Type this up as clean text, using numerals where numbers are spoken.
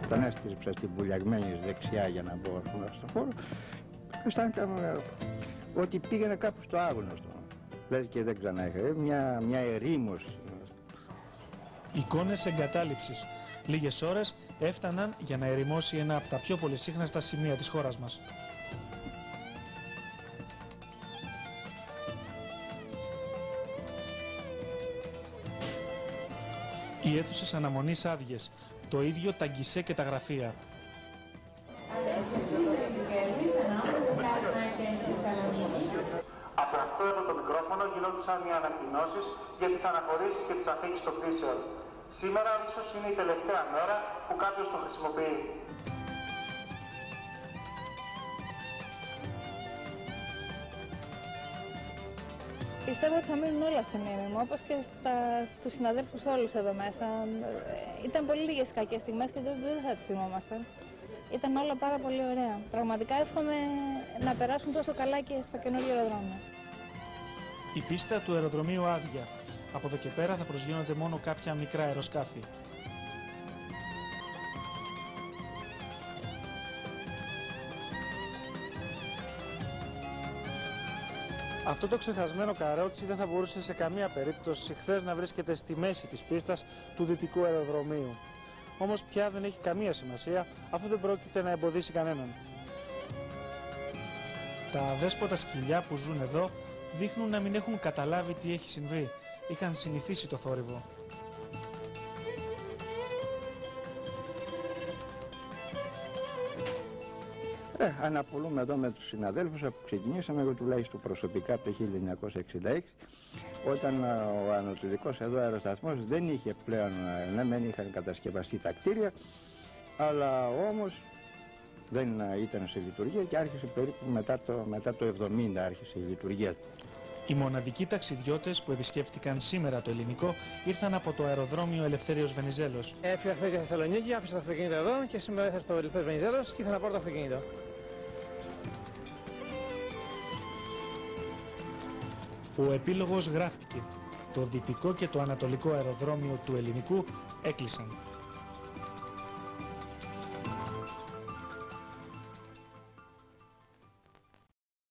Τον έστριψα στην βουλιαγμένη δεξιά για να μπω στον χώρο. Αισθάνεται ότι πήγαινε κάπου στο άγνωστο. Δηλαδή και δεν ξανά είχα. Μια ερήμωση. Εικόνες εγκατάλειψης. Λίγες ώρες έφταναν για να ερημώσει ένα από τα πιο πολυσύχναστα σημεία της χώρας μας. Οι αίθουσες αναμονής άδειες, το ίδιο τα γκισέ και τα γραφεία. Από αυτό εδώ το μικρόφωνο γινόντουσαν οι ανακοινώσεις για τις αναχωρήσεις και τις αφήγησεις των πτήσεων. Σήμερα ίσως είναι η τελευταία μέρα που κάποιος το χρησιμοποιεί. Πιστεύω ότι θα μείνουν όλα στη μνήμη μου, όπως και στους συναδέλφους όλους εδώ μέσα. Ήταν πολύ λίγες κακές στιγμές και δεν θα τις θυμόμαστε. Ήταν όλα πάρα πολύ ωραία. Πραγματικά εύχομαι να περάσουν τόσο καλά και στα καινούργια αεροδρόμια. Η πίστα του αεροδρομίου άδεια. Από εδώ και πέρα θα προσγειώνονται μόνο κάποια μικρά αεροσκάφη. Αυτό το ξεχασμένο καρότσι δεν θα μπορούσε σε καμία περίπτωση χθες να βρίσκεται στη μέση της πίστας του δυτικού αεροδρομίου. Όμως πια δεν έχει καμία σημασία, αφού δεν πρόκειται να εμποδίσει κανέναν. Τα αδέσποτα σκυλιά που ζουν εδώ δείχνουν να μην έχουν καταλάβει τι έχει συμβεί. Είχαν συνηθίσει το θόρυβο. Αναπολούμε εδώ με τους συναδέλφους που ξεκινήσαμε, εγώ τουλάχιστον προσωπικά από το 1966, όταν ο ανατολικός εδώ αεροσταθμός δεν είχε πλέον, ναι μεν είχαν κατασκευαστεί τα κτίρια, αλλά όμως δεν ήταν σε λειτουργία και άρχισε περίπου μετά το 70 άρχισε η λειτουργία. Οι μοναδικοί ταξιδιώτες που επισκέφτηκαν σήμερα το ελληνικό ήρθαν από το αεροδρόμιο Ελευθέριος Βενιζέλος. Έφυγα χθες για Θεσσαλονίκη, άφησα το αυτοκίνητο εδώ και σήμερα ήρθα στο Ελευθέριος Βενιζέλος και ήθελα να πάρω το αυτοκίνητο. Ο επίλογος γράφτηκε. Το δυτικό και το ανατολικό αεροδρόμιο του ελληνικού έκλεισαν.